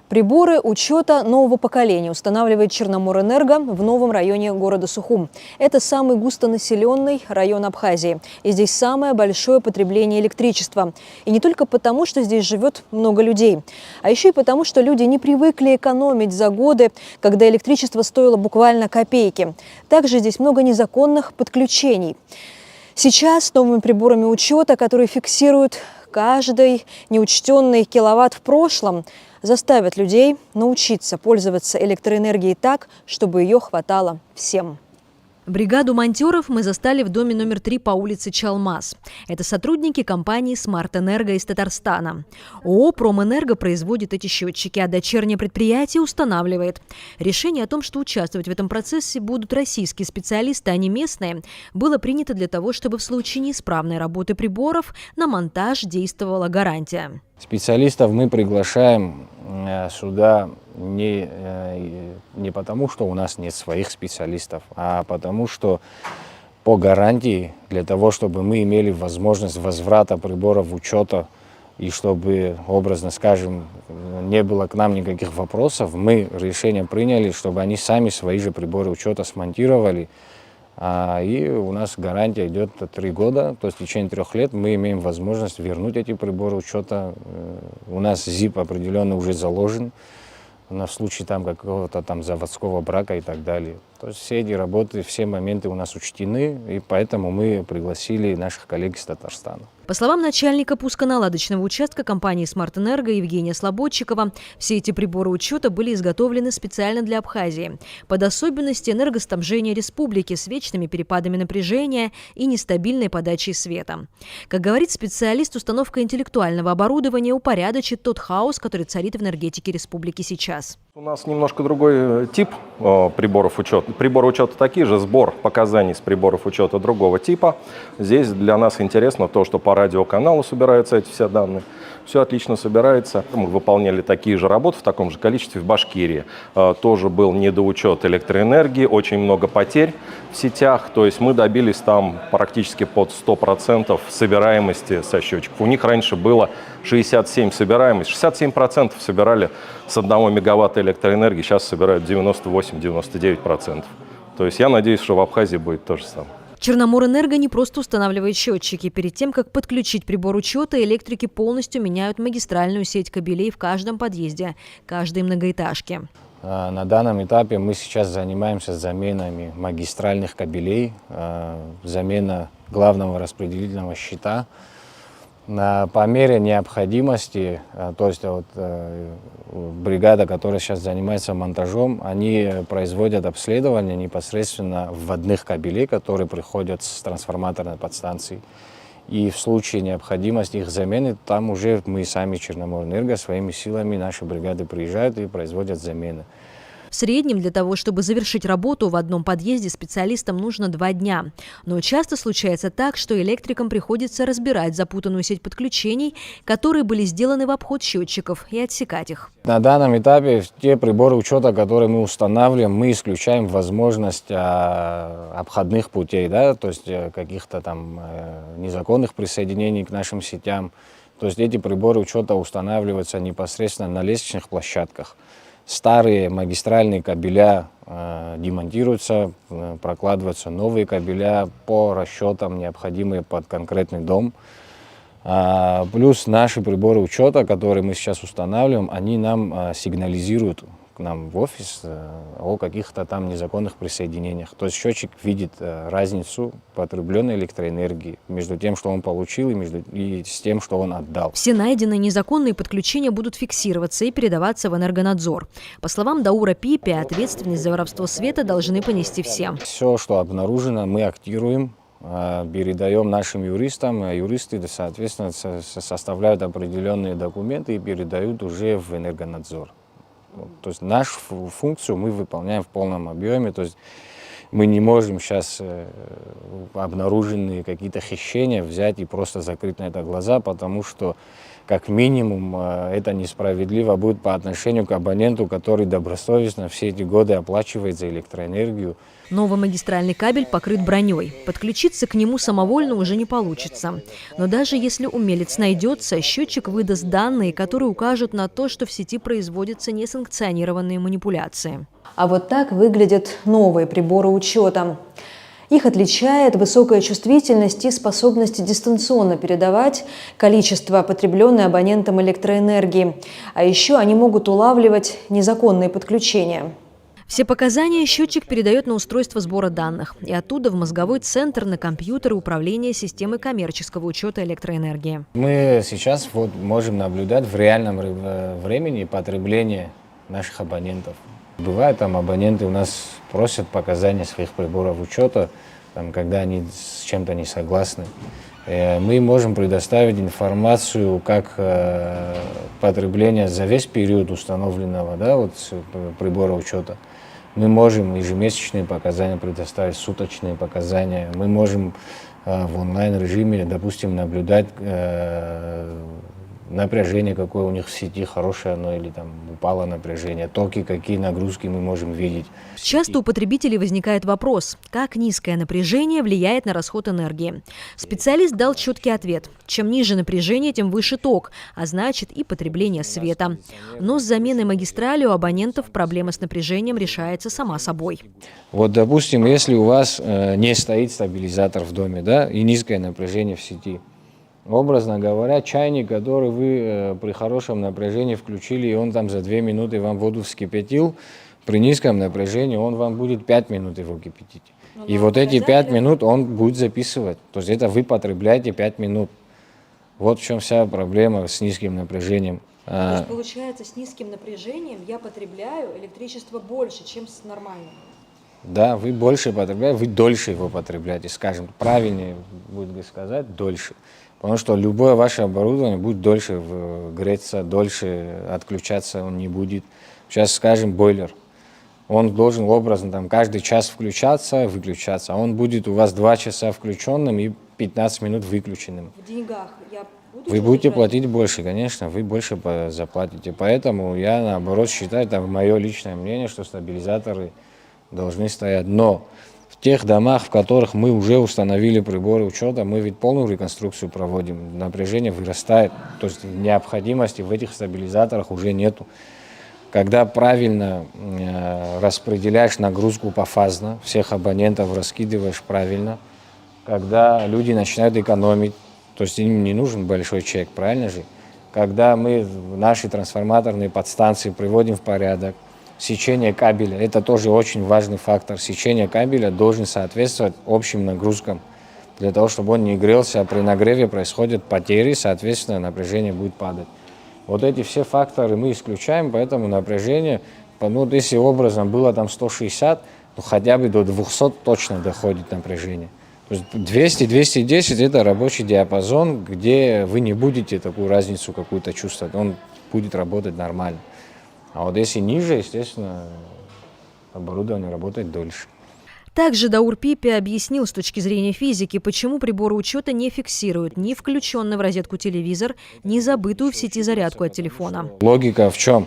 Приборы учета нового поколения устанавливает Черноморэнерго в новом районе города Сухум. Это самый густонаселенный район Абхазии. И здесь самое большое потребление электричества. И не только потому, что здесь живет много людей, а еще и потому, что люди не привыкли экономить за годы, когда электричество стоило буквально копейки. Также здесь много незаконных подключений. Сейчас новыми приборами учета, которые фиксируют каждый неучтенный киловатт в прошлом, заставят людей научиться пользоваться электроэнергией так, чтобы ее хватало всем. Бригаду монтеров мы застали в доме номер 3 по улице Чалмаз. Это сотрудники компании «Смарт-Энерго» из Татарстана. ООО «Промэнерго» производит эти счетчики, а дочернее предприятие устанавливает. Решение о том, что участвовать в этом процессе будут российские специалисты, а не местные, было принято для того, чтобы в случае неисправной работы приборов на монтаж действовала гарантия. Специалистов мы приглашаем сюда не потому, что у нас нет своих специалистов, а потому, что по гарантии, для того, чтобы мы имели возможность возврата приборов учета и чтобы, образно скажем, не было к нам никаких вопросов, мы решение приняли, чтобы они сами свои же приборы учета смонтировали. И у нас гарантия идет 3 года, то есть в течение 3 лет мы имеем возможность вернуть эти приборы учета. У нас ЗИП определенно уже заложен в случае какого-то заводского брака и так далее. То есть все эти работы, все моменты у нас учтены, и поэтому мы пригласили наших коллег из Татарстана. По словам начальника пусконаладочного участка компании «Смарт-Энерго» Евгения Слободчикова, все эти приборы учета были изготовлены специально для Абхазии, под особенности энергоснабжения республики с вечными перепадами напряжения и нестабильной подачей света. Как говорит специалист, установка интеллектуального оборудования упорядочит тот хаос, который царит в энергетике республики сейчас. У нас немножко другой тип приборов учета. Приборы учета такие же, сбор показаний с приборов учета другого типа. Здесь для нас интересно то, что по радиоканалу собираются эти все данные. Все отлично собирается. Мы выполняли такие же работы в таком же количестве в Башкирии. Тоже был недоучет электроэнергии, очень много потерь в сетях. То есть мы добились там практически под 100% собираемости со счетчиков. У них раньше было 67 собираемость. 67% собирали с 1 мегаватта электроэнергии, сейчас собирают 98-99%. То есть я надеюсь, что в Абхазии будет то же самое. Черноморэнерго не просто устанавливает счетчики. Перед тем, как подключить прибор учета, электрики полностью меняют магистральную сеть кабелей в каждом подъезде, каждой многоэтажке. На данном этапе мы сейчас занимаемся заменами магистральных кабелей, замена главного распределительного щита. По мере необходимости, то есть бригада, которая сейчас занимается монтажом, они производят обследование непосредственно вводных кабелей, которые приходят с трансформаторной подстанции. И в случае необходимости их замены, там уже мы сами, Черноморэнерго, своими силами, наши бригады приезжают и производят замены. В среднем для того, чтобы завершить работу в одном подъезде, специалистам нужно 2 дня. Но часто случается так, что электрикам приходится разбирать запутанную сеть подключений, которые были сделаны в обход счетчиков, и отсекать их. На данном этапе те приборы учета, которые мы устанавливаем, мы исключаем возможность обходных путей, то есть каких-то незаконных присоединений к нашим сетям. То есть эти приборы учета устанавливаются непосредственно на лестничных площадках. Старые магистральные кабеля демонтируются, прокладываются новые кабеля по расчетам, необходимые под конкретный дом. Плюс наши приборы учета, которые мы сейчас устанавливаем, они нам сигнализируют к нам в офис о каких-то незаконных присоединениях. То есть счетчик видит разницу потребленной электроэнергии между тем, что он получил, и с тем, что он отдал. Все найденные незаконные подключения будут фиксироваться и передаваться в Энергонадзор. По словам Даура Пипи, ответственность за воровство света должны понести все. Все, что обнаружено, мы актируем, передаем нашим юристам. Юристы, соответственно, составляют определенные документы и передают уже в Энергонадзор. То есть нашу функцию мы выполняем в полном объеме. То есть мы не можем сейчас обнаруженные какие-то хищения взять и просто закрыть на это глаза, потому что как минимум, это несправедливо будет по отношению к абоненту, который добросовестно все эти годы оплачивает за электроэнергию. Новый магистральный кабель покрыт броней. Подключиться к нему самовольно уже не получится. Но даже если умелец найдется, счетчик выдаст данные, которые укажут на то, что в сети производятся несанкционированные манипуляции. А вот так выглядят новые приборы учета. Их отличает высокая чувствительность и способность дистанционно передавать количество потребленной абонентом электроэнергии. А еще они могут улавливать незаконные подключения. Все показания счетчик передает на устройство сбора данных и оттуда в мозговой центр на компьютер управления системой коммерческого учета электроэнергии. Мы сейчас вот можем наблюдать в реальном времени потребление наших абонентов. Бывают там абоненты у нас просят показания своих приборов учета, там, когда они с чем-то не согласны. Мы можем предоставить информацию, как потребление за весь период установленного, да, вот, прибора учета. Мы можем ежемесячные показания предоставить, суточные показания. Мы можем в онлайн-режиме, допустим, наблюдать напряжение, какое у них в сети, хорошее оно или там упало напряжение, токи, какие нагрузки мы можем видеть. Часто у потребителей возникает вопрос, как низкое напряжение влияет на расход энергии. Специалист дал четкий ответ. Чем ниже напряжение, тем выше ток, а значит и потребление света. Но с заменой магистрали у абонентов проблема с напряжением решается сама собой. Вот, допустим, если у вас не стоит стабилизатор в доме, да, и низкое напряжение в сети, образно говоря, чайник, который вы при хорошем напряжении включили, и он там за 2 минуты вам воду вскипятил, при низком напряжении он вам будет 5 минут его кипятить. И вот эти 5 минут он будет записывать. То есть это вы потребляете 5 минут. Вот в чем вся проблема с низким напряжением. То есть получается, с низким напряжением я потребляю электричество больше, чем с нормальным? Да, вы больше потребляете, вы дольше его потребляете, скажем, правильнее будет сказать, дольше. Потому что любое ваше оборудование будет дольше греться, дольше отключаться он не будет. Сейчас, скажем, бойлер. Он должен образно там, каждый час включаться, выключаться. Он будет у вас 2 часа включенным и 15 минут выключенным. В деньгах я буду Вы будете платить больше, конечно, вы больше заплатите. Поэтому я, наоборот, считаю, это мое личное мнение, что стабилизаторы должны стоять. Но в тех домах, в которых мы уже установили приборы учета, мы ведь полную реконструкцию проводим. Напряжение вырастает, то есть необходимости в этих стабилизаторах уже нету. Когда правильно распределяешь нагрузку пофазно, всех абонентов раскидываешь правильно, когда люди начинают экономить, то есть им не нужен большой чек, правильно же? Когда мы наши трансформаторные подстанции приводим в порядок, сечение кабеля – это тоже очень важный фактор. Сечение кабеля должен соответствовать общим нагрузкам. Для того, чтобы он не грелся, а при нагреве происходят потери, соответственно, напряжение будет падать. Вот эти все факторы мы исключаем, поэтому напряжение, ну, если образом было там 160, то хотя бы до 200 точно доходит напряжение. То есть 200-210 – это рабочий диапазон, где вы не будете такую разницу какую-то чувствовать, он будет работать нормально. А вот если ниже, естественно, оборудование работает дольше. Также Даур Пипи объяснил с точки зрения физики, почему приборы учета не фиксируют ни включенный в розетку телевизор, ни забытую в сети зарядку от телефона. Логика в чем?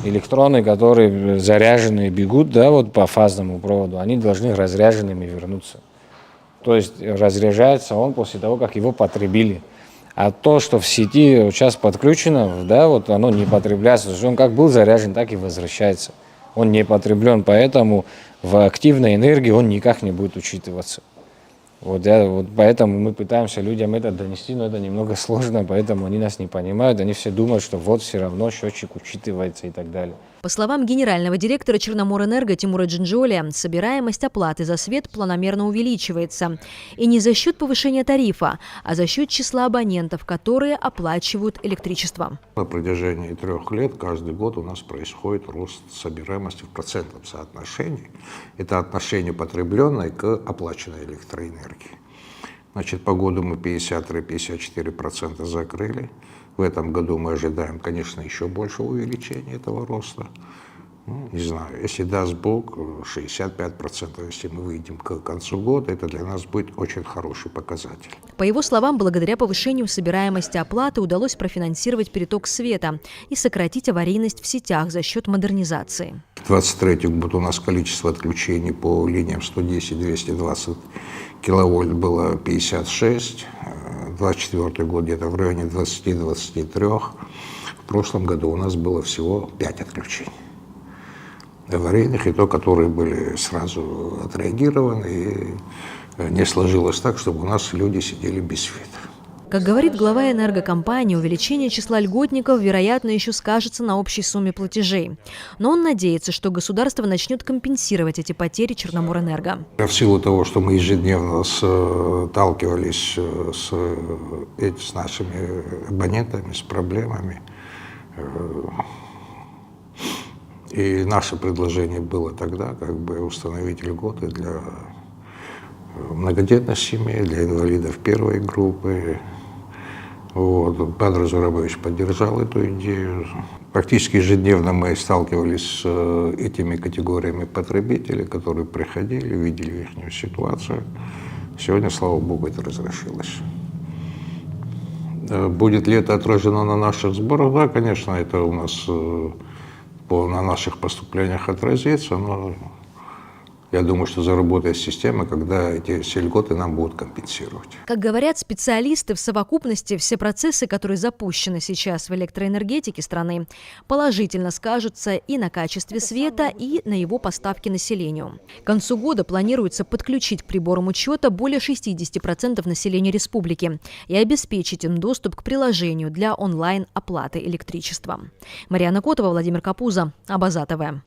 Электроны, которые заряженные бегут, да, вот по фазному проводу, они должны разряженными вернуться. То есть разряжается он после того, как его потребили. А то, что в сети сейчас подключено, да, вот оно не потребляется. То есть он как был заряжен, так и возвращается. Он не потреблен, поэтому в активной энергии он никак не будет учитываться. Вот поэтому мы пытаемся людям это донести, но это немного сложно, поэтому они нас не понимают. Они все думают, что вот все равно счетчик учитывается и так далее. По словам генерального директора Черноморэнерго Тимура Джинджоли, собираемость оплаты за свет планомерно увеличивается. И не за счет повышения тарифа, а за счет числа абонентов, которые оплачивают электричество. На протяжении 3 лет каждый год у нас происходит рост собираемости в процентном соотношении. Это отношение потребленной к оплаченной электроэнергии. Значит, по году мы 53-54% закрыли. В этом году мы ожидаем, конечно, еще большего увеличения этого роста. Ну, не знаю, если даст Бог, 65%, если мы выйдем к концу года, это для нас будет очень хороший показатель. По его словам, благодаря повышению собираемости оплаты удалось профинансировать переток света и сократить аварийность в сетях за счет модернизации. 2023 год у нас количество отключений по линиям 110-220 киловольт было 56, 2024 год где-то в районе 20-23. В прошлом году у нас было всего 5 отключений аварийных, и то, которые были сразу отреагированы, и не сложилось так, чтобы у нас люди сидели без света. Как говорит глава энергокомпании, увеличение числа льготников, вероятно, еще скажется на общей сумме платежей. Но он надеется, что государство начнет компенсировать эти потери Черноморэнерго. В силу того, что мы ежедневно сталкивались с нашими абонентами, с проблемами, и наше предложение было тогда установить льготы для многодетных семей, для инвалидов первой группы. Вот. Пан Разурович поддержал эту идею. Практически ежедневно мы сталкивались с этими категориями потребителей, которые приходили, видели их ситуацию. Сегодня, слава богу, это разрешилось. Будет ли это отражено на наших сборах? Да, конечно, это у нас на наших поступлениях отразится, но я думаю, что заработает система, когда эти все льготы нам будут компенсировать. Как говорят специалисты, в совокупности все процессы, которые запущены сейчас в электроэнергетике страны, положительно скажутся и на качестве света, и на его поставке населению. К концу года планируется подключить к приборам учета более 60% населения республики и обеспечить им доступ к приложению для онлайн-оплаты электричества. Марьяна Котова, Владимир Капуза, Абаза ТВ.